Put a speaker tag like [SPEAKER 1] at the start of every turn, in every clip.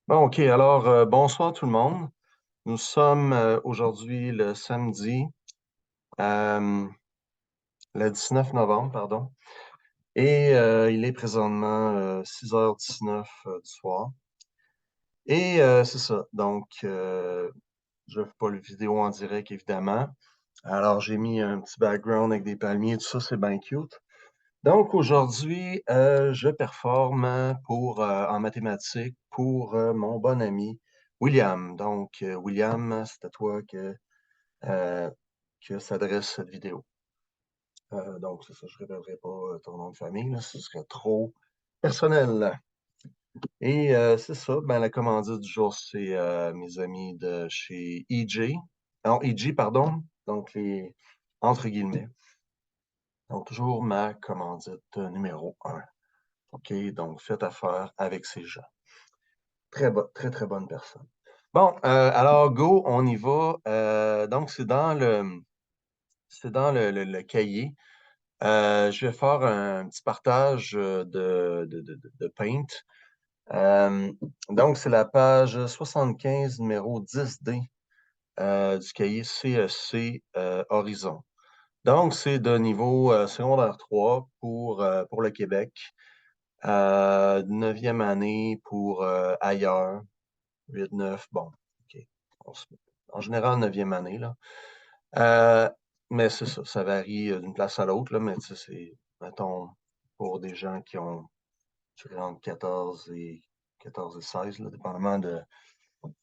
[SPEAKER 1] Bon, OK. Alors, bonsoir tout le monde. Nous sommes aujourd'hui le samedi, euh, le 19 novembre, pardon, et il est présentement 6h19 du soir. Et c'est ça. Donc, je ne fais pas le vidéo en direct, évidemment. Alors, j'ai mis un petit background avec des palmiers, tout ça, c'est bien cute. Donc, aujourd'hui, je performe en mathématiques pour mon bon ami William. Donc, William, c'est à toi euh, que s'adresse cette vidéo. Donc, c'est ça, je ne révélerai pas ton nom de famille, là, ce serait trop personnel. Et c'est ça, ben, la commandite du jour, c'est mes amis de chez EJ. Non, EG, pardon. Donc, les entre guillemets. Donc, toujours ma commandite numéro 1. OK, donc faites affaire avec ces gens. Très, très bonne personne. Bon, alors go, on y va. Donc, c'est dans le cahier. Je vais faire un petit partage de Paint. Euh, donc, c'est la page 75, numéro 10D du cahier CEC Horizon. Donc, c'est de niveau secondaire 3 pour le Québec. 9e année pour ailleurs. 8, 9, bon, OK. En général, 9e année, là. Euh, mais c'est ça, ça varie d'une place à l'autre, là, mais tu sais, c'est, mettons, pour des gens qui ont, je dirais, entre 14 et 16, là, dépendamment de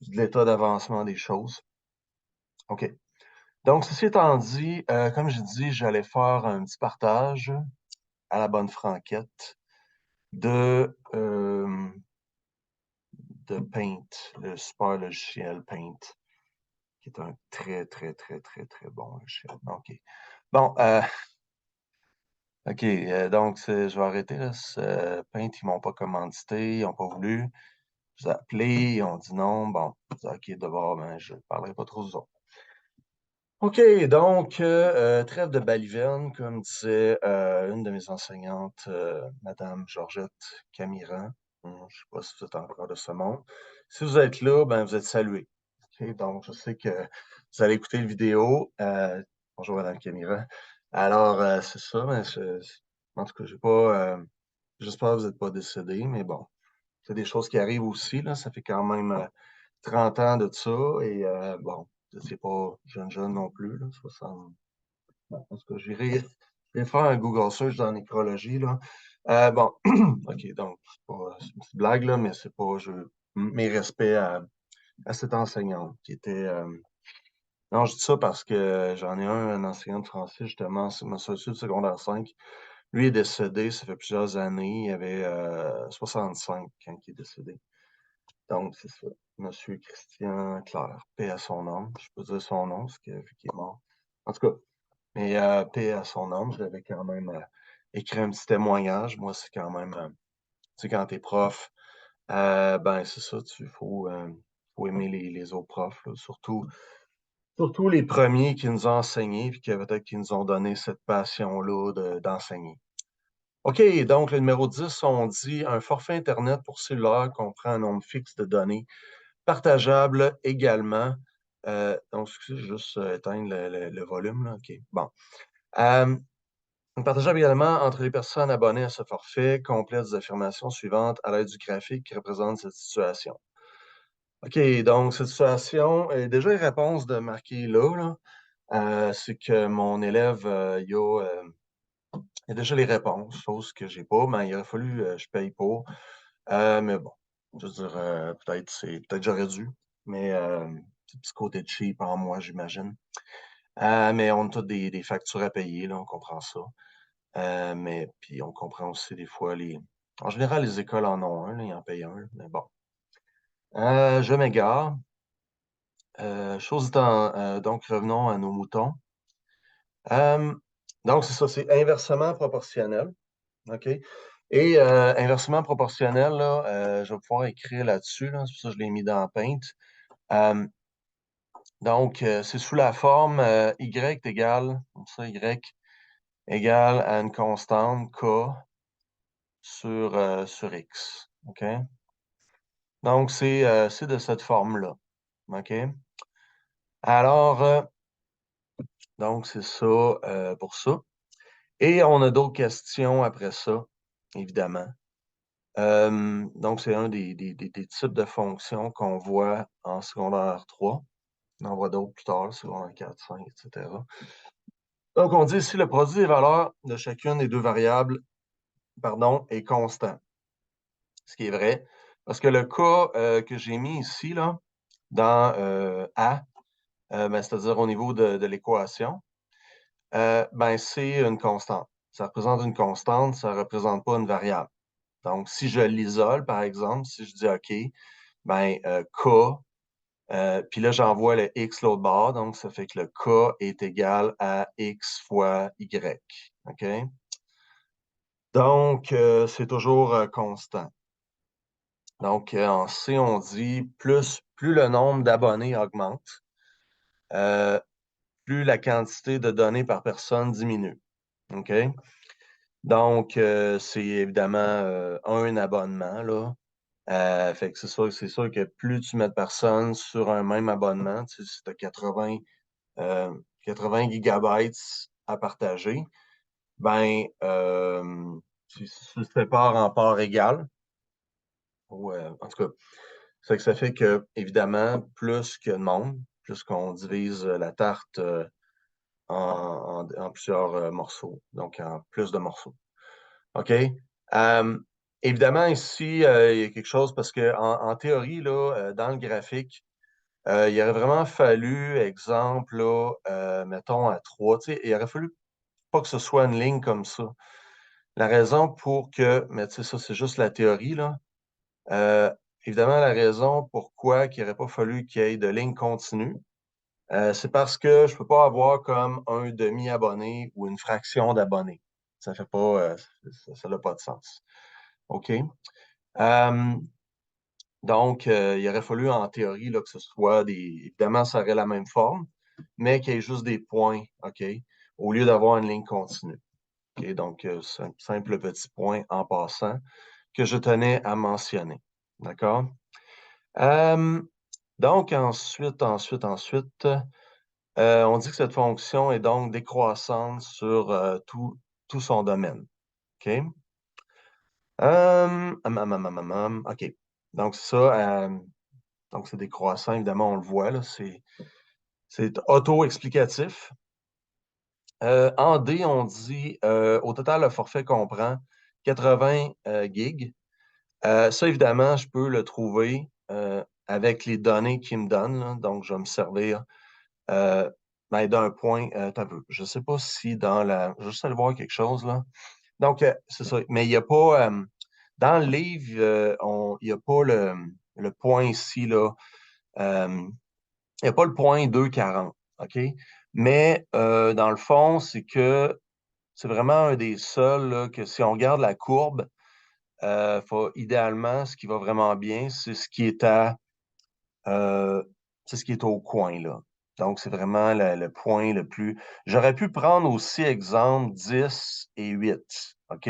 [SPEAKER 1] l'état d'avancement des choses. OK. Donc, ceci étant dit, comme j'ai dit, j'allais faire un petit partage à la bonne franquette de, de Paint, le super logiciel Paint, qui est un très, très, très, très, très bon logiciel. OK. Bon, OK, donc je vais arrêter là. Paint, ils m'ont pas commandité, ils n'ont pas voulu. Je vous ai appelé, ils ont dit non. Bon, je dis, OK, d'abord, ben, je ne parlerai pas trop aux autres. OK, donc, trêve de baliverne, comme disait une de mes enseignantes, Madame Georgette Camiran. Je ne sais pas si vous êtes encore de ce monde. Si vous êtes là, ben, vous êtes salués. OK, donc, je sais que vous allez écouter la vidéo. Bonjour, Madame Camiran. Alors, c'est ça, mais en tout cas, j'espère que vous n'êtes pas décédé, mais bon, c'est des choses qui arrivent aussi, là. Ça fait quand même 30 ans de ça, et bon, c'est pas jeune non plus, là, 60. Bon, en tout cas, je vais faire un Google search dans nécrologie, là. Bon, OK, donc, c'est une petite blague, là, mais c'est pas, mes respects à cette enseignante qui était, non, je dis ça parce que j'en ai un enseignant de français, justement, c'est mon associé de secondaire 5. Lui est décédé, ça fait plusieurs années, il avait 65 quand il est décédé. Donc, c'est ça. Monsieur Christian Clair, paix à son âme. Je peux dire son nom, parce que, vu qu'il est mort. En tout cas, mais paix à son âme, je l'avais quand même écrit un petit témoignage. Moi, c'est quand même, tu sais, quand t'es prof, ben, c'est ça, faut aimer les autres profs, là. Surtout les premiers qui nous ont enseigné, puis peut-être qui nous ont donné cette passion-là d'enseigner. OK, donc le numéro 10, on dit un forfait Internet pour cellulaire comprend un nombre fixe de données partageable également. Donc, excusez, je vais juste éteindre le volume, là. OK, bon. Euh, Partageable également entre les personnes abonnées à ce forfait, complète les affirmations suivantes à l'aide du graphique qui représente cette situation. OK, donc cette situation, déjà une réponse de marquer là, c'est que mon élève, il y a déjà les réponses, chose que j'ai pas, mais il aurait fallu je paye pour. Mais bon, je veux dire, peut-être j'aurais dû, mais c'est un petit côté cheap en moi, j'imagine. Mais on a tous des factures à payer, là, on comprend ça. Mais puis on comprend aussi des fois En général, les écoles en ont un, là, ils en payent un, mais bon. Je m'égare. Donc revenons à nos moutons. Euh, donc, c'est ça, c'est inversement proportionnel. OK? Et inversement proportionnel, là, je vais pouvoir écrire là-dessus, là, c'est pour ça que je l'ai mis dans Paint. Euh, donc, c'est sous la forme y égale, comme ça, y égale à une constante k sur x. OK? Donc, c'est de cette forme-là. OK? Alors, donc, c'est ça pour ça. Et on a d'autres questions après ça, évidemment. Donc, c'est un des types de fonctions qu'on voit en secondaire 3. On en voit d'autres plus tard, secondaire 4, 5, etc. Donc, on dit ici le produit des valeurs de chacune des deux variables, pardon, est constant. Ce qui est vrai, parce que le cas que j'ai mis ici, là, dans A, ben, c'est-à-dire au niveau de l'équation, ben, c'est une constante. Ça représente une constante, ça ne représente pas une variable. Donc, si je l'isole, par exemple, si je dis OK, ben, K, puis là, j'envoie le X l'autre bord, donc ça fait que le K est égal à X fois Y. OK? Donc, c'est toujours constant. Donc, en C, on dit plus le nombre d'abonnés augmente, plus la quantité de données par personne diminue. OK? Donc, c'est évidemment un abonnement, là. Fait que c'est sûr que plus tu mets de personnes sur un même abonnement, tu sais, si tu as 80 gigabytes à partager, ben, tu le sépares en parts égales. Ou, en tout cas, ça fait que, évidemment, plus que de monde, plus qu'on divise la tarte en plusieurs morceaux, donc en plus de morceaux. OK? Évidemment, ici, il y a quelque chose parce qu'en théorie, là, dans le graphique, il aurait vraiment fallu, exemple, là, mettons à 3, tu sais, il aurait fallu pas que ce soit une ligne comme ça. La raison pour que, mais tu sais, ça, c'est juste la théorie, là. Euh, Évidemment, la raison pourquoi il n'aurait pas fallu qu'il y ait de ligne continue, c'est parce que je ne peux pas avoir comme un demi-abonné ou une fraction d'abonnés. Ça fait pas, ça n'a pas de sens. OK? Donc, il aurait fallu en théorie là, que ce soit évidemment, ça aurait la même forme, mais qu'il y ait juste des points, OK? Au lieu d'avoir une ligne continue. OK? Donc, c'est un simple petit point en passant que je tenais à mentionner. D'accord? Donc, ensuite, on dit que cette fonction est donc décroissante sur tout son domaine. OK? OK. Donc, ça, donc c'est décroissant, évidemment, on le voit, là, c'est auto-explicatif. En D, on dit au total, le forfait comprend 80 gigs. Ça, évidemment, je peux le trouver avec les données qu'il me donne, là. Donc, je vais me servir ben, d'un point. Attends un peu. Je ne sais pas si dans la. Je vais juste aller voir quelque chose là. Donc, c'est ça. Mais il n'y a pas. Dans le livre, il n'y a pas le point ici, là. Il n'y a pas le point 240. OK? Mais dans le fond, c'est que c'est vraiment un des seuls là, que si on regarde la courbe, idéalement, ce qui va vraiment bien, c'est ce qui est euh, c'est ce qui est au coin, là. Donc, c'est vraiment le point le plus. J'aurais pu prendre aussi exemple 10 et 8. OK?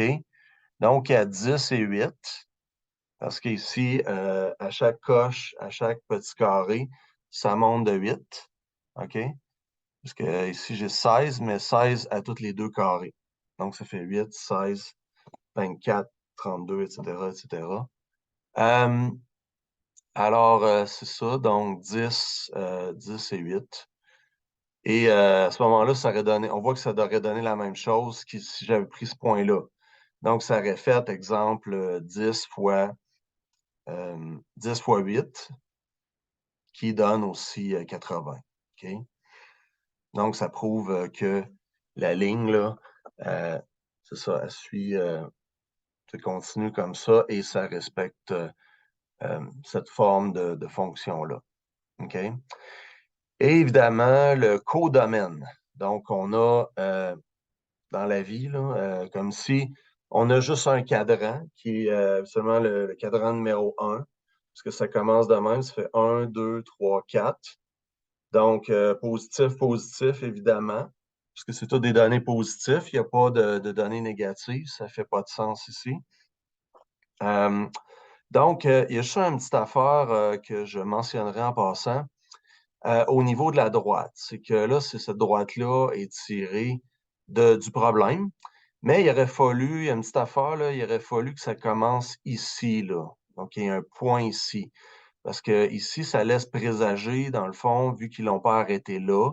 [SPEAKER 1] Donc, à 10 et 8, parce qu'ici, à chaque coche, à chaque petit carré, ça monte de 8. OK? Parce que ici, j'ai 16, mais 16 à tous les deux carrés. Donc, ça fait 8, 16, 24, 32, etc., etc. Alors, c'est ça, donc 10 et 8. Et à ce moment-là, ça aurait donné, on voit que ça aurait donné la même chose si j'avais pris ce point-là. Donc, ça aurait fait, exemple, 10 fois 8, qui donne aussi 80. OK? Donc, ça prouve que la ligne, là, euh, c'est ça, elle suit, ça continue comme ça et ça respecte cette forme de fonction-là. OK? Et évidemment, le codomaine. Donc, on a dans la vie, là, comme si on a juste un cadran qui est seulement le cadran numéro 1, parce que ça commence de même, ça fait 1, 2, 3, 4. Donc, positif, positif, évidemment, puisque c'est tout des données positives, il n'y a pas de données négatives, ça ne fait pas de sens ici. Donc, il y a juste une petite affaire que je mentionnerai en passant. Au niveau de la droite, c'est que là, cette droite-là est tirée du problème, mais il aurait fallu, il y a une petite affaire, là, il aurait fallu que ça commence ici, là. Donc, il y a un point ici. Parce que ici, ça laisse présager, dans le fond, vu qu'ils l'ont pas arrêté là,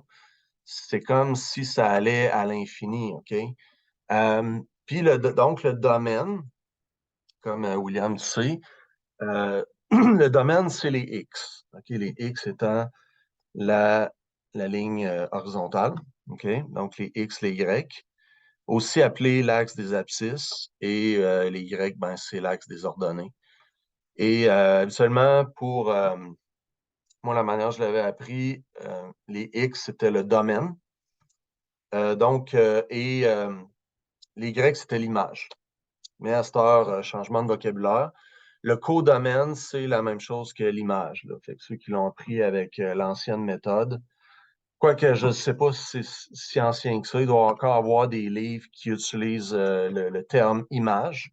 [SPEAKER 1] c'est comme si ça allait à l'infini, OK? Puis donc, le domaine, comme William sait, le domaine, c'est les X. OK? Les X étant la, la ligne horizontale, OK? Donc les X, les Y, aussi appelé l'axe des abscisses, et les Y, ben, c'est l'axe des ordonnées. Et habituellement, pour moi, la manière dont je l'avais appris, les X, c'était le domaine. Les Y, c'était l'image. Mais à cette heure, changement de vocabulaire. Le codomaine, c'est la même chose que l'image, là. Fait que ceux qui l'ont appris avec l'ancienne méthode, quoique je ne sais pas si c'est si ancien que ça, il doit encore avoir des livres qui utilisent le terme image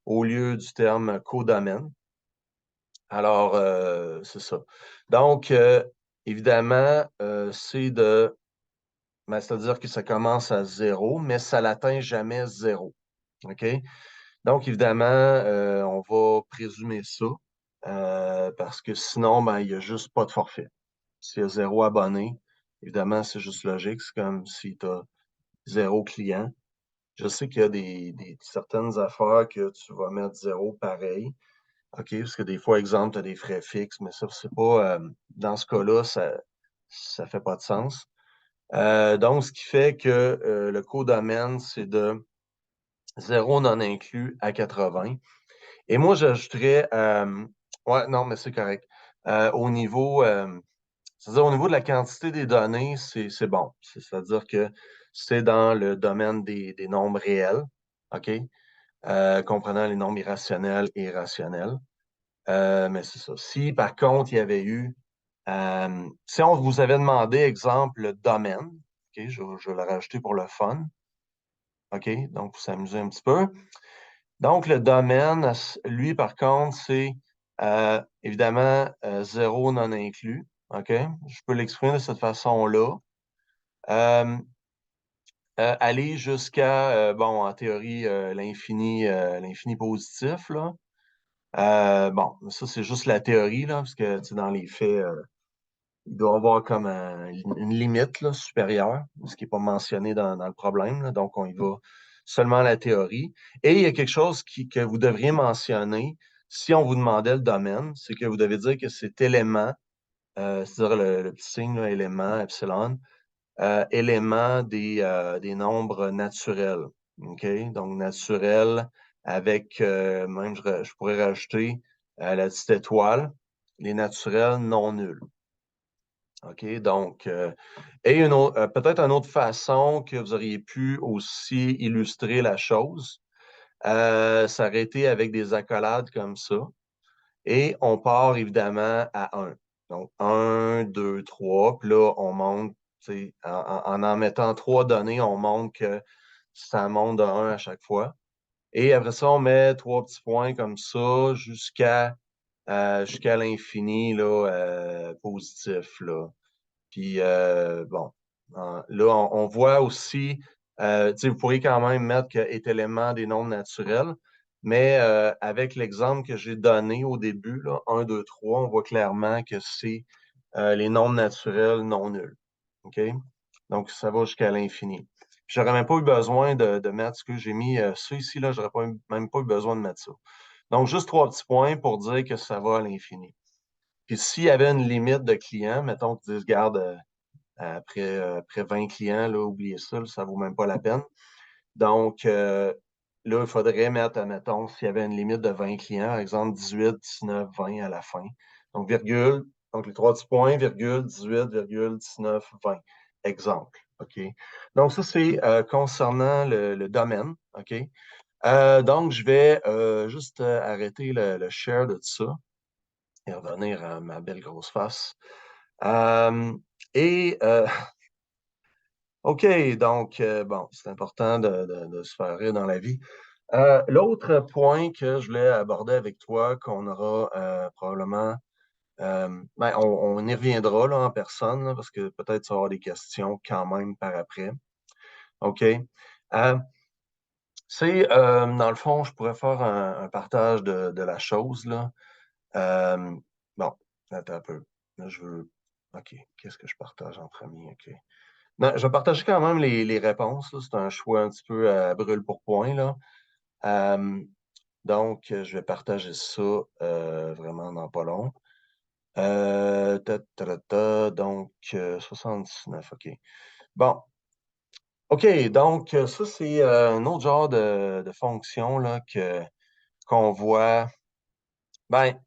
[SPEAKER 1] au lieu du terme codomaine. Alors, c'est ça. Donc, évidemment, c'est-à-dire que ça commence à zéro, mais ça n'atteint jamais zéro. OK? Donc, évidemment, on va présumer ça, parce que sinon, ben, il n'y a juste pas de forfait. S'il y a zéro abonné, évidemment, c'est juste logique. C'est comme si tu as zéro client. Je sais qu'il y a certaines affaires que tu vas mettre zéro pareil. OK, parce que des fois, exemple, tu as des frais fixes, mais ça, c'est pas. Dans ce cas-là, ça fait pas de sens. Donc, ce qui fait que le codomaine, c'est de zéro non inclus à 80. Et moi, j'ajouterais. Ouais, non, mais c'est correct. Au niveau. C'est-à-dire, au niveau de la quantité des données, c'est bon. C'est-à-dire que c'est dans le domaine des nombres réels, OK? Comprenant les nombres irrationnels et rationnels. Mais c'est ça. Si, par contre, il y avait eu... si on vous avait demandé, exemple, le domaine, OK? Je vais le rajouter pour le fun, OK? Donc, pour s'amuser un petit peu. Donc, le domaine, lui, par contre, c'est évidemment zéro non inclus. OK? Je peux l'exprimer de cette façon-là. Aller jusqu'à, bon, en théorie, l'infini positif, là. Bon, ça, c'est juste la théorie, là, parce que, tu sais, dans les faits, il doit y avoir comme une limite là, supérieure, ce qui n'est pas mentionné dans le problème. Là. Donc, on y va seulement à la théorie. Et il y a quelque chose que vous devriez mentionner si on vous demandait le domaine, c'est que vous devez dire que cet élément, c'est-à-dire le petit signe, là, élément, epsilon, élément des nombres naturels. OK? Donc, naturel avec, même je pourrais rajouter la petite étoile, les naturels non nuls. OK? Donc, et peut-être une autre façon que vous auriez pu aussi illustrer la chose, ça aurait été avec des accolades comme ça. Et on part évidemment à 1. Donc, 1, 2, 3. Puis là, on monte, tu sais, en mettant 3 données, on montre que ça monte de 1 à chaque fois. Et après ça, on met 3 petits points comme ça jusqu'à l'infini, là, positif, là. Puis, bon, là, on voit aussi, tu sais, vous pourriez quand même mettre que est élément des nombres naturels, mais avec l'exemple que j'ai donné au début, là, 1, 2, 3, on voit clairement que c'est les nombres naturels non nuls. OK? Donc, ça va jusqu'à l'infini. J'aurais même pas eu besoin de mettre ce que j'ai mis, ça ici, là, j'aurais même pas eu besoin de mettre ça. Donc, juste 3 petits points pour dire que ça va à l'infini. Puis, s'il y avait une limite de clients, mettons qu'ils disent, garde, après 20 clients, là, oubliez ça, là, ça ne vaut même pas la peine. Donc, là, il faudrait mettre, admettons, s'il y avait une limite de 20 clients, par exemple 18, 19, 20 à la fin. Donc, virgule, donc les 3 petits points, virgule, 18, virgule, 19, 20. Exemple. OK? Donc, ça, c'est concernant le domaine. OK? Donc, je vais juste arrêter le share de tout ça et revenir à ma belle grosse face. Et OK, donc, bon, c'est important de se faire rire dans la vie. L'autre point que je voulais aborder avec toi, qu'on aura probablement, ben, on y reviendra là, en personne, là, parce que peut-être ça va avoir des questions quand même par après. OK? Dans le fond, je pourrais faire un partage de la chose, là. Euh, bon, attends un peu. Là, je veux. OK, qu'est-ce que je partage en premier? OK. Non, je vais partager quand même les réponses, là. C'est un choix un petit peu à brûle pour point, là. Euh, donc, je vais partager ça vraiment dans pas long. Donc, 79, OK. Bon, OK, donc ça, c'est un autre genre de fonction là, qu'on voit. Ben,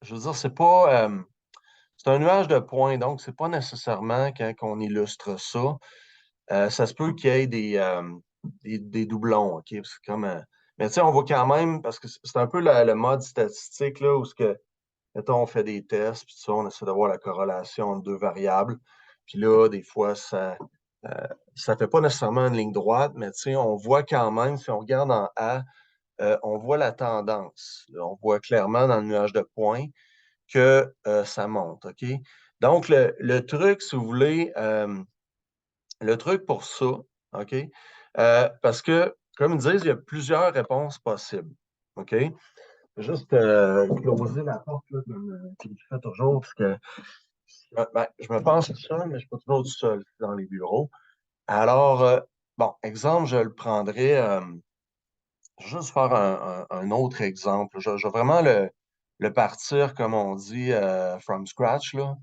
[SPEAKER 1] je veux dire, c'est un nuage de points, donc c'est pas nécessairement quand on illustre ça. Ça se peut qu'il y ait des doublons, OK? C'est comme, mais tu sais, on voit quand même, parce que c'est un peu le mode statistique, là, où mettons, on fait des tests, puis ça, on essaie d'avoir la corrélation entre deux variables. Puis là, des fois, ça fait pas nécessairement une ligne droite, mais tu sais, on voit quand même, si on regarde en A, on voit la tendance. On voit clairement dans le nuage de points que ça monte, OK? Donc, le truc, si vous voulez, le truc pour ça, OK? Parce que, comme ils disent, il y a plusieurs réponses possibles, OK? Juste closer la porte, là, comme je fais toujours, parce que ben, je me pense tout seul, mais je ne suis pas toujours tout seul dans les bureaux. Alors, bon, exemple, je le prendrai, je vais juste faire un autre exemple. Je vais vraiment le partir, comme on dit, from scratch, là.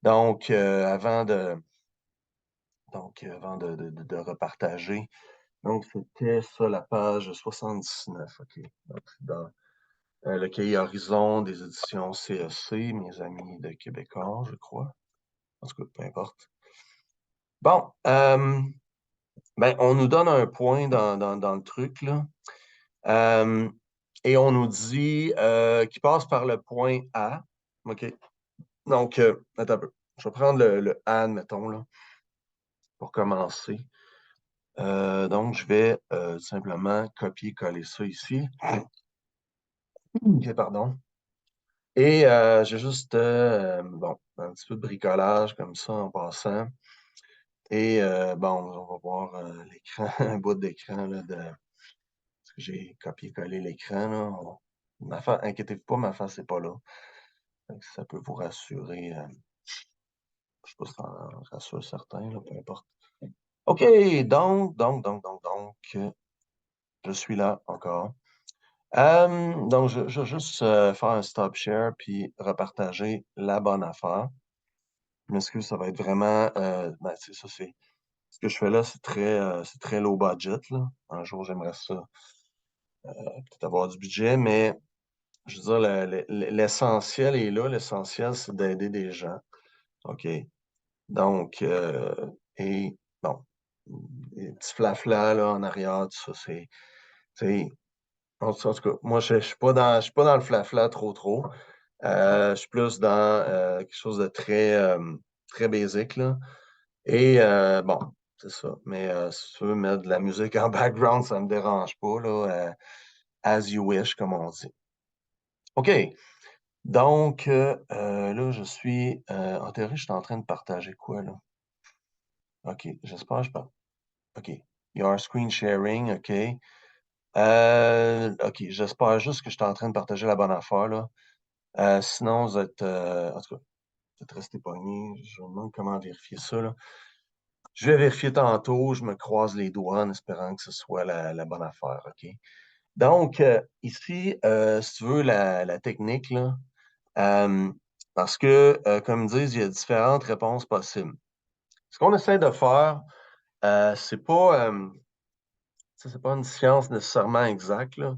[SPEAKER 1] Donc, avant de repartager. Donc, c'était ça, la page 79, OK. Donc, c'est dans le cahier Horizon des éditions CEC, mes amis de Québécois, je crois. En tout cas, peu importe. Bon, ben, on nous donne un point dans le truc, là. Euh, et on nous dit qu'il passe par le point A. OK. Donc, attends un peu. Je vais prendre le A, mettons, là, pour commencer. Donc, je vais simplement copier-coller ça ici. OK, pardon. Et j'ai juste, bon, un petit peu de bricolage comme ça en passant. Et bon, on va voir l'écran, un bout d'écran là, parce que j'ai copié-collé l'écran. Là. Inquiétez-vous pas, ma face n'est pas là. Fait que ça peut vous rassurer. Je sais pas si ça en rassure certains, là, peu importe. OK, donc, je suis là encore. Donc, je vais juste faire un stop share puis repartager la bonne affaire. Je m'excuse, ça va être vraiment. Ben, c'est ça, ce que je fais là, c'est très low budget, là. Un jour, j'aimerais ça, peut-être avoir du budget, mais je veux dire, l'essentiel est là. L'essentiel, c'est d'aider des gens. OK. Donc, et bon, les petits flaflas là en arrière, tout ça, en tout cas, moi, je suis pas dans le flafla trop. Je suis plus dans quelque chose de très basic, là. Et bon, c'est ça. Mais si tu veux mettre de la musique en background, ça me dérange pas, là. As you wish, comme on dit. OK. Donc, là, en théorie, je suis en train de partager quoi, là? OK. J'espère que je parle. OK. You are screen sharing, OK. OK. J'espère juste que je suis en train de partager la bonne affaire, là. Sinon, en tout cas, vous êtes resté pogné. Je me demande comment vérifier ça, là. Je vais vérifier tantôt. Je me croise les doigts en espérant que ce soit la bonne affaire, OK? Donc, ici, si tu veux, la technique, là, euh, parce que, comme ils disent, il y a différentes réponses possibles. Ce qu'on essaie de faire, c'est pas, c'est pas une science nécessairement exacte, là.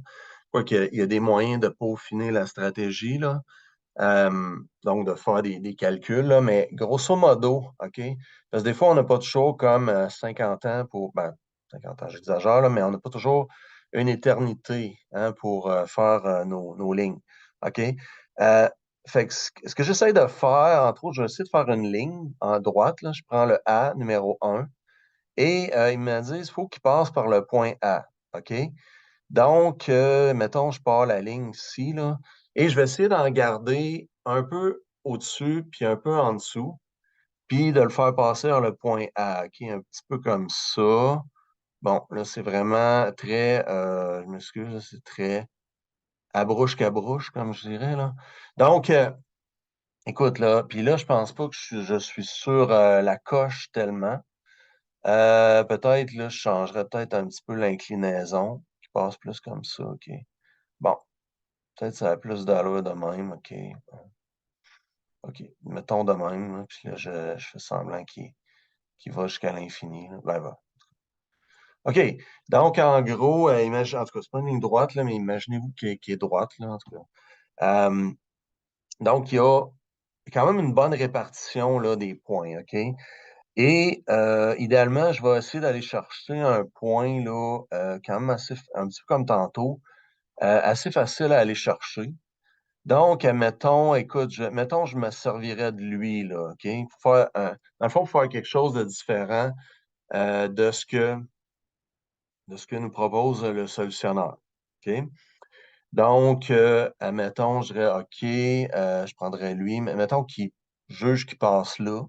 [SPEAKER 1] Quoique, il y a des moyens de peaufiner la stratégie, là. Donc, de faire des calculs, là, mais grosso modo, OK? Parce que des fois, on n'a pas toujours comme 50 ans ben, 50 ans, j'exagère, là, mais on n'a pas toujours une éternité hein, pour faire nos lignes, OK? Euh, fait que ce que j'essaie de faire, entre autres, je vais essayer de faire une ligne en droite, là. Je prends le A numéro 1 et ils me disent, il faut qu'il passe par le point A, OK? Donc, mettons, je pars la ligne ici, là, et je vais essayer d'en garder un peu au-dessus, puis un peu en dessous, puis de le faire passer vers le point A, OK? Un petit peu comme ça. Bon, là, c'est vraiment très, je m'excuse, là, c'est très à brouche qu'à brouche, comme je dirais, là. Donc, écoute, là, puis là, je pense pas que je suis sur la coche tellement. Peut-être, là, je changerais peut-être un petit peu l'inclinaison, qui passe plus comme ça, OK. Bon, peut-être ça a plus d'allure de même, OK. OK, mettons de même, là, puis là, je fais semblant qu'il va jusqu'à l'infini, là. Ben, va. OK, donc en gros, en tout cas, c'est pas une ligne droite, là, mais imaginez-vous qu'il est droite, là, en tout cas. Donc, il y a quand même une bonne répartition, là, des points, OK? Et idéalement, je vais essayer d'aller chercher un point, là, quand même assez, un petit peu comme tantôt, assez facile à aller chercher. Donc, admettons, écoute, mettons, je me servirais de lui, là, OK? Dans le fond, pour faire quelque chose de différent de ce que nous propose le solutionnaire. OK? Donc, admettons, je dirais OK, je prendrais lui, mais mettons qu'il juge qu'il passe là.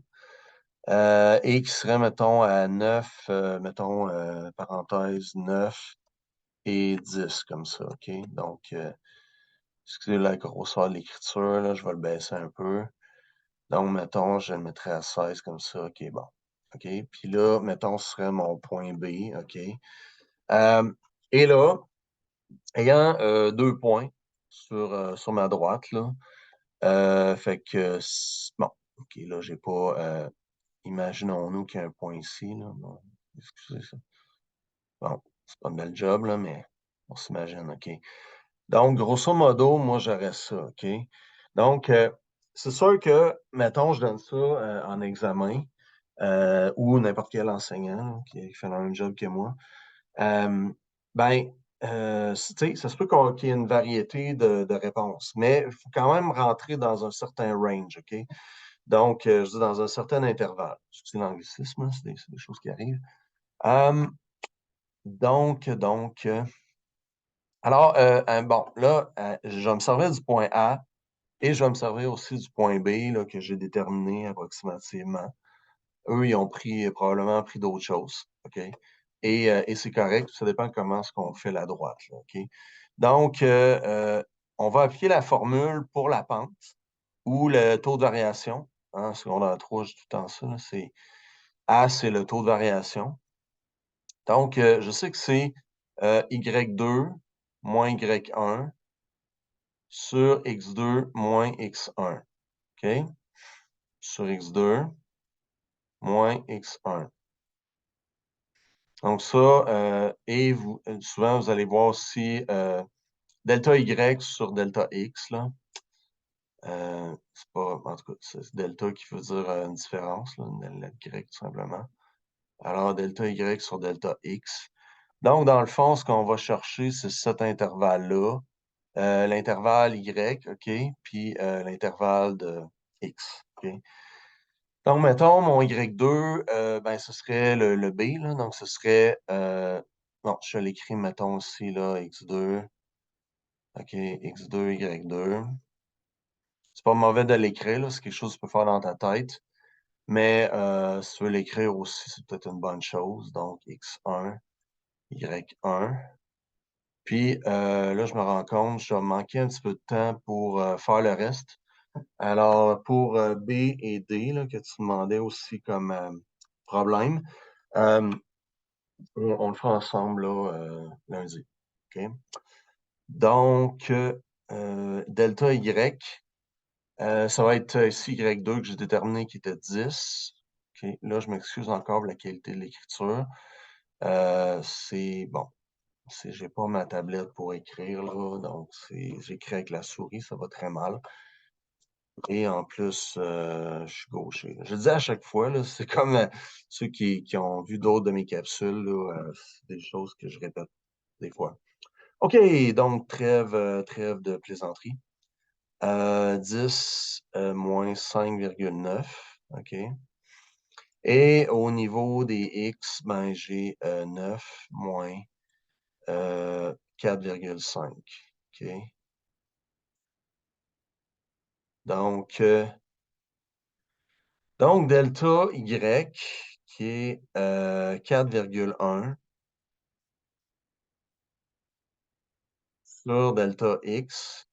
[SPEAKER 1] Et qui serait, mettons, à 9, mettons, parenthèse 9 et 10, comme ça, OK? Donc, excusez la grosseur de l'écriture, là, je vais le baisser un peu. Donc, mettons, je le mettrais à 16 comme ça, OK, bon. OK, puis là, mettons, ce serait mon point B, OK? Et là, ayant 2 points sur ma droite, là, fait que, bon, OK, là, j'ai pas, imaginons-nous qu'il y a un point ici, là. Bon, excusez ça. Bon, c'est pas une belle job, là, mais on s'imagine, OK. Donc, grosso modo, moi, j'aurais ça, OK? Donc, c'est sûr que, mettons, je donne ça en examen ou n'importe quel enseignant là, qui fait le même job que moi. Euh, ben, tu sais, ça se peut qu'il y ait une variété de réponses, mais il faut quand même rentrer dans un certain range, OK? Donc, je dis dans un certain intervalle. C'est l'anglicisme, hein, c'est des choses qui arrivent. Euh, donc, alors, bon, là, je vais me servir du point A et je vais me servir aussi du point B là, que j'ai déterminé approximativement. Eux, ils ont probablement pris d'autres choses, OK? Et c'est correct, ça dépend comment est-ce qu'on fait la droite, là, OK? Donc, on va appliquer la formule pour la pente ou le taux de variation. En secondaire 3, je dis tout le temps ça, là, c'est A, c'est le taux de variation. Donc, je sais que c'est Y2 moins Y1 sur X2 moins X1. OK? Sur X2 moins X1. Donc ça, et souvent, vous allez voir aussi delta Y sur delta X, là. C'est pas, en tout cas, c'est delta qui veut dire une différence, là, une lettre Y tout simplement. Alors, delta Y sur delta X. Donc, dans le fond, ce qu'on va chercher, c'est cet intervalle-là, l'intervalle Y, OK, puis l'intervalle de X, OK. Donc, mettons, mon Y2, ben, ce serait le B, là, donc ce serait, bon, je l'écris, mettons aussi, là, X2, OK, X2, Y2. C'est pas mauvais de l'écrire, là, c'est quelque chose que tu peux faire dans ta tête, mais si tu veux l'écrire aussi, c'est peut-être une bonne chose, donc X1, Y1. Puis là, je me rends compte, je vais manquer un petit peu de temps pour faire le reste. Alors, pour B et D, là, que tu demandais aussi comme problème, euh, on le fera ensemble là, lundi. OK? Donc, delta Y, ça va être ici Y2 que j'ai déterminé qui était 10. OK? Là, je m'excuse encore pour la qualité de l'écriture. C'est bon. J'ai pas ma tablette pour écrire, là, donc j'écris avec la souris, ça va très mal. Et en plus, je suis gaucher, là. Je le dis à chaque fois, là, c'est comme ceux qui ont vu d'autres de mes capsules, là, c'est des choses que je répète des fois. OK, donc trêve de plaisanterie. 10 moins 5,9. OK. Et au niveau des X, ben, j'ai 9 moins 4,5. OK? Donc, delta Y qui est 4,1 sur delta X,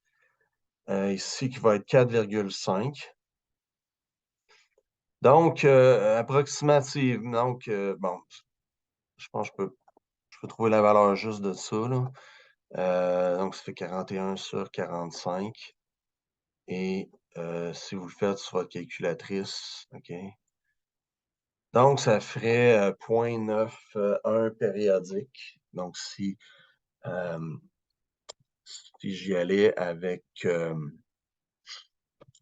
[SPEAKER 1] ici qui va être 4,5. Donc, approximativement, donc, bon, je pense que je peux trouver la valeur juste de ça, là. Donc, ça fait 41 sur 45. Et si vous le faites sur votre calculatrice, OK? Donc, ça ferait 0,91 périodique. Donc, si j'y allais avec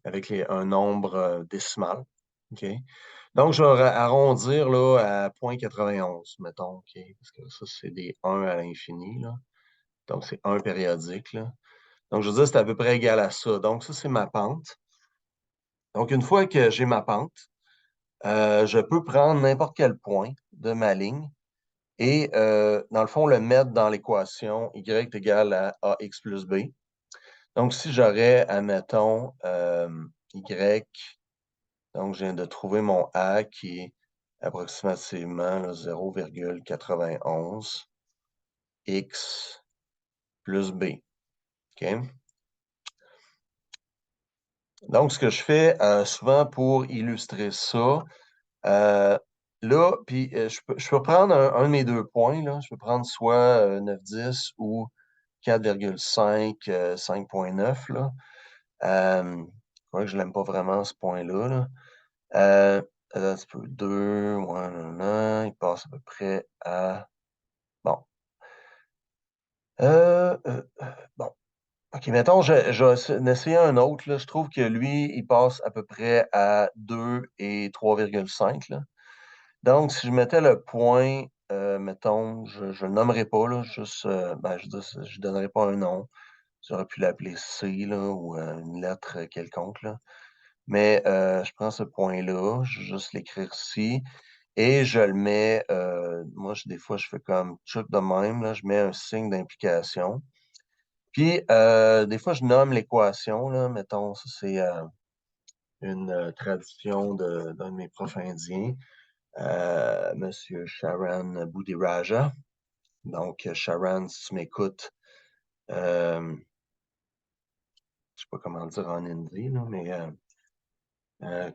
[SPEAKER 1] un nombre décimal, OK? Donc, je vais arrondir là, à 0,91, mettons, OK? Parce que ça, c'est des 1 à l'infini, là. Donc, c'est 1 périodique, là. Donc, je veux dire, c'est à peu près égal à ça. Donc, ça, c'est ma pente. Donc, une fois que j'ai ma pente, je peux prendre n'importe quel point de ma ligne et, dans le fond, le mettre dans l'équation y égale à ax plus b. Donc, si j'aurais, admettons, y, donc je viens de trouver mon a qui est approximativement 0,91 x plus b. OK? Donc, ce que je fais souvent pour illustrer ça, là, puis je peux prendre un de mes 2 points, là. Je peux prendre soit 9,10 ou 4,5, 5,9, là. Ouais, je l'aime pas vraiment ce point-là, là. Attends un petit peu, 2, ouais, nan, il passe à peu près à bon. Bon. OK, mettons, je vais en essayer un autre, là. Je trouve que lui, il passe à peu près à 2 et 3,5, là. Donc, si je mettais le point, mettons, je le nommerai pas, là, juste, ben, je donnerai pas un nom. J'aurais pu l'appeler C, là, ou une lettre quelconque, là. Mais je prends ce point-là, je vais juste l'écrire ici et je le mets, moi, des fois, je fais comme truc de même, là, je mets un signe d'implication. Puis, des fois, je nomme l'équation, là, mettons, ça, c'est une tradition d'un de mes profs indiens, Monsieur Sharan Budiraja. Donc, Sharan, si tu m'écoutes, je sais pas comment dire en hindi, là, mais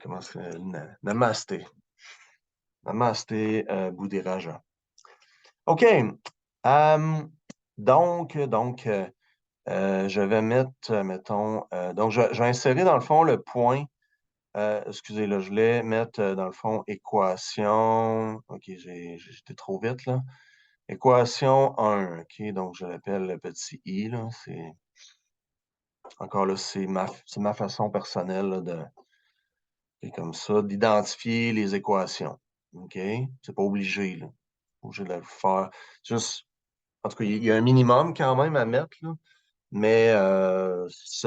[SPEAKER 1] comment c'est? Namasté. Namasté, Budiraja. OK. Je vais mettre, mettons, donc je vais insérer dans le fond le point, excusez, là, je voulais mettre dans le fond équation. OK, j'étais trop vite, là. Équation 1, OK, donc je l'appelle le petit i, là. C'est encore là, c'est ma façon personnelle là, comme ça, d'identifier les équations. OK? C'est pas obligé, là. Pas obligé de le faire. Juste, en tout cas, il y a un minimum quand même à mettre, là. Mais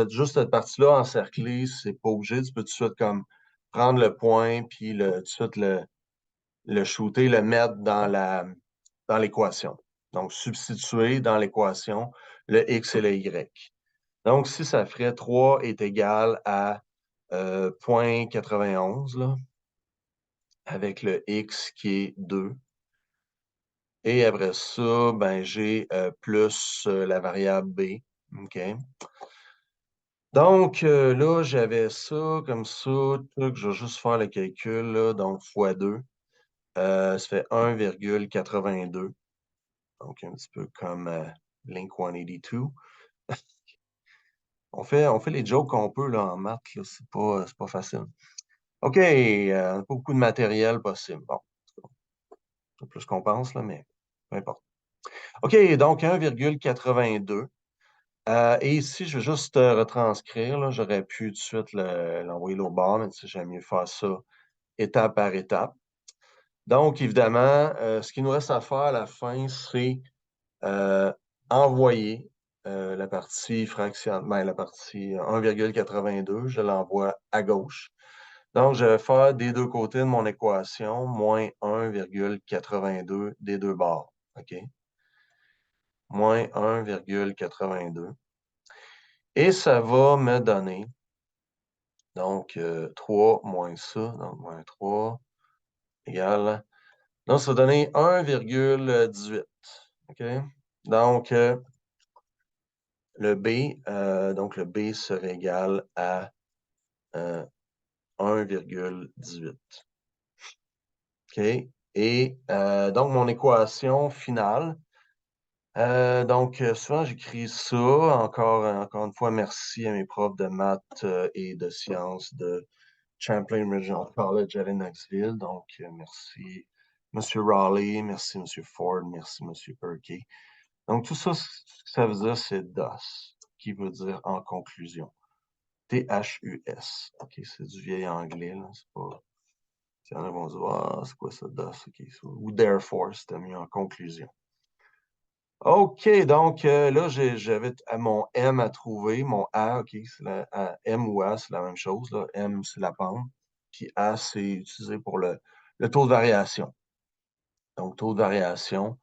[SPEAKER 1] juste cette partie-là encerclée, c'est pas obligé. Tu peux tout de suite comme prendre le point, puis tout de suite le shooter, le mettre dans l'équation. Donc, substituer dans l'équation le x et le y. Donc, si ça ferait 3 est égal à 0,91, là, avec le x qui est 2. Et après ça, ben, j'ai plus la variable b. OK? Donc, là, j'avais ça comme ça. Je vais juste faire le calcul, là, donc fois 2. Ça fait 1,82. Donc, un petit peu comme Blink 182. On fait les jokes qu'on peut là, en maths, là, c'est pas facile. OK, pas beaucoup de matériel possible. Bon, c'est plus qu'on pense, là, mais peu importe. OK, donc 1,82. Et ici, je vais juste retranscrire, là, j'aurais pu tout de suite l'envoyer au bord, mais j'aime mieux faire ça étape par étape. Donc, évidemment, ce qu'il nous reste à faire à la fin, c'est envoyer la partie fraction, ben, la partie 1,82, je l'envoie à gauche. Donc, je vais faire des deux côtés de mon équation, moins 1,82 des deux bords. OK? moins 1,82. Et ça va me donner, donc 3 moins ça, donc moins 3 égale, donc ça va donner 1,18. OK? Donc, le B serait égal à 1,18. OK? Et donc, mon équation finale, donc souvent j'écris ça, encore une fois, merci à mes profs de maths et de sciences de Champlain Regional College à Lennoxville. Donc, merci M. Raleigh, merci M. Ford, merci M. Perkey. Donc, tout ça, ce que ça veut dire, c'est DUS, qui veut dire en conclusion. T-H-U-S. OK, c'est du vieil anglais, là. C'est pas. Il y en a vont dire, ah, c'est quoi ça, DUS? OK, ou therefore, c'était mieux en conclusion. OK, donc là, j'avais mon M à trouver, mon A, OK, M ou A, c'est la même chose, là. M, c'est la pente, puis A, c'est utilisé pour le taux de variation. Donc, taux de variation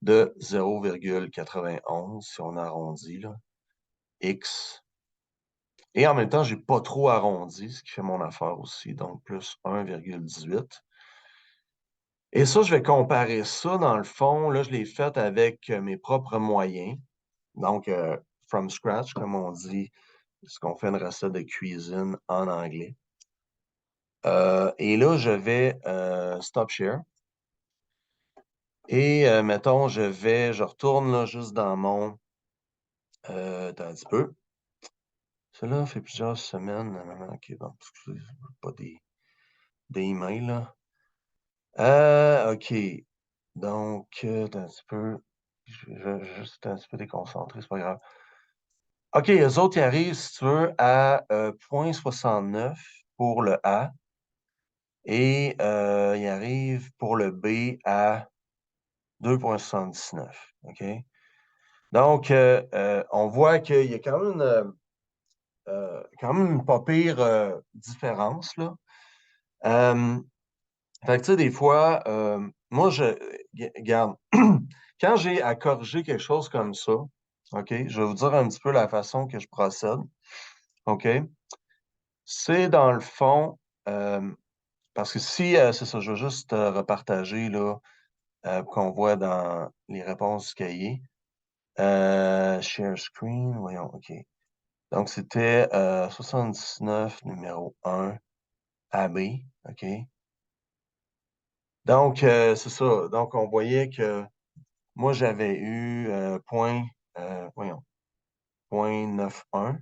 [SPEAKER 1] de 0,91, si on arrondit, là, X. Et en même temps, j'ai pas trop arrondi, ce qui fait mon affaire aussi, donc plus 1,18. Et ça, je vais comparer ça, dans le fond, là, je l'ai fait avec mes propres moyens. Donc, from scratch, comme on dit, ce qu'on fait une recette de cuisine en anglais. Et là, je vais stop share. Et mettons, je retourne là, juste dans mon. Attends un petit peu. Cela fait plusieurs semaines. OK, bon, excusez, pas des emails, là. OK. Donc, attends un petit peu. Je vais juste un petit peu déconcentrer, c'est pas grave. OK, eux autres, ils arrivent, si tu veux, à 0,69 pour le A. Et ils arrivent pour le B à 2,79. OK? Donc, on voit qu'il y a quand même une pas pire différence, là. Fait que, tu sais, des fois, moi, regarde, quand j'ai à corriger quelque chose comme ça, OK, je vais vous dire un petit peu la façon que je procède, OK? C'est dans le fond, parce que si, c'est ça, je vais juste repartager, là, pour qu'on voit dans les réponses du cahier. Share screen, voyons, OK. Donc, c'était 79, numéro 1, AB, OK? Donc, c'est ça. Donc, on voyait que moi, j'avais eu voyons, 0,91.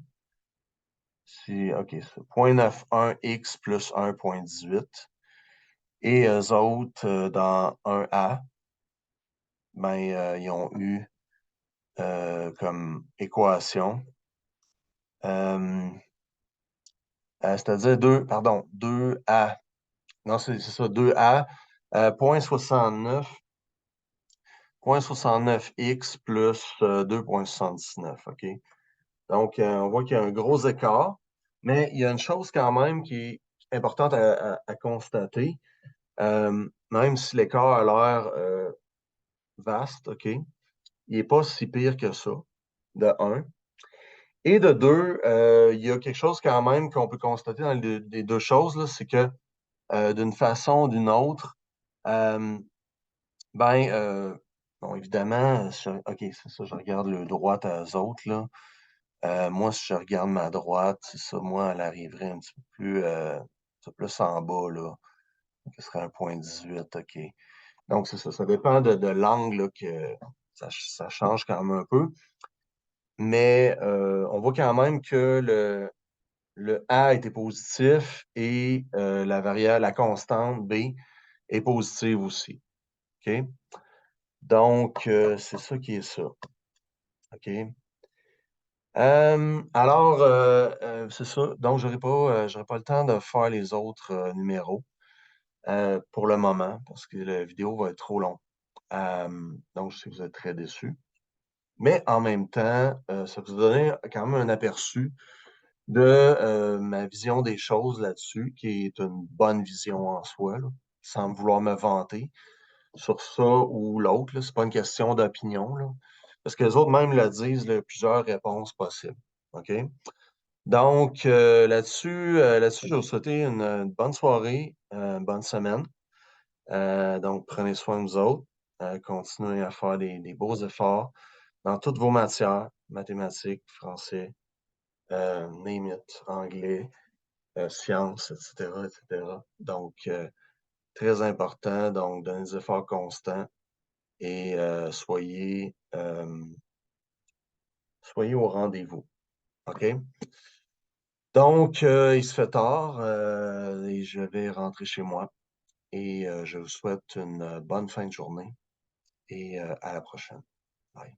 [SPEAKER 1] OK, c'est 0,91x plus 1,18. Et eux autres, dans 1A, ben, ils ont eu comme équation, c'est-à-dire 2A. Non, c'est ça, 2A, 0,69x plus 2,79, OK? Donc, on voit qu'il y a un gros écart, mais il y a une chose quand même qui est importante à constater, même si l'écart a l'air vaste, OK? Il n'est pas si pire que ça, de 1. Et de 2, il y a quelque chose quand même qu'on peut constater dans les deux choses, là, c'est que d'une façon ou d'une autre, ben, bon, évidemment, OK, c'est ça, je regarde le droite à eux autres, là. Moi, si je regarde ma droite, c'est ça, moi, elle arriverait un petit peu plus en bas, là. Donc, ce serait 1,18, OK. Donc, c'est ça, ça dépend de l'angle, là, que ça change quand même un peu. Mais on voit quand même que le A était positif et la constante B est positive aussi. OK? Donc, c'est ça qui est ça. OK? Alors, c'est ça. Donc, j'aurais pas le temps de faire les autres numéros pour le moment parce que la vidéo va être trop longue. Donc, je sais que vous êtes très déçus. Mais en même temps, ça vous donne quand même un aperçu de ma vision des choses là-dessus, qui est une bonne vision en soi, là, sans vouloir me vanter sur ça ou l'autre. C'est pas une question d'opinion, là. parce que les autres même le disent, là, il y a plusieurs réponses possibles. OK? Donc, là-dessus, je vais vous souhaiter une bonne soirée, une bonne semaine. Donc, prenez soin de vous autres. Continuez à faire des beaux efforts dans toutes vos matières, mathématiques, français, name it, anglais, sciences, etc., etc. Donc, très important. Donc, donnez des efforts constants et soyez au rendez-vous. OK? Donc, il se fait tard et je vais rentrer chez moi. Et je vous souhaite une bonne fin de journée et à la prochaine. Bye.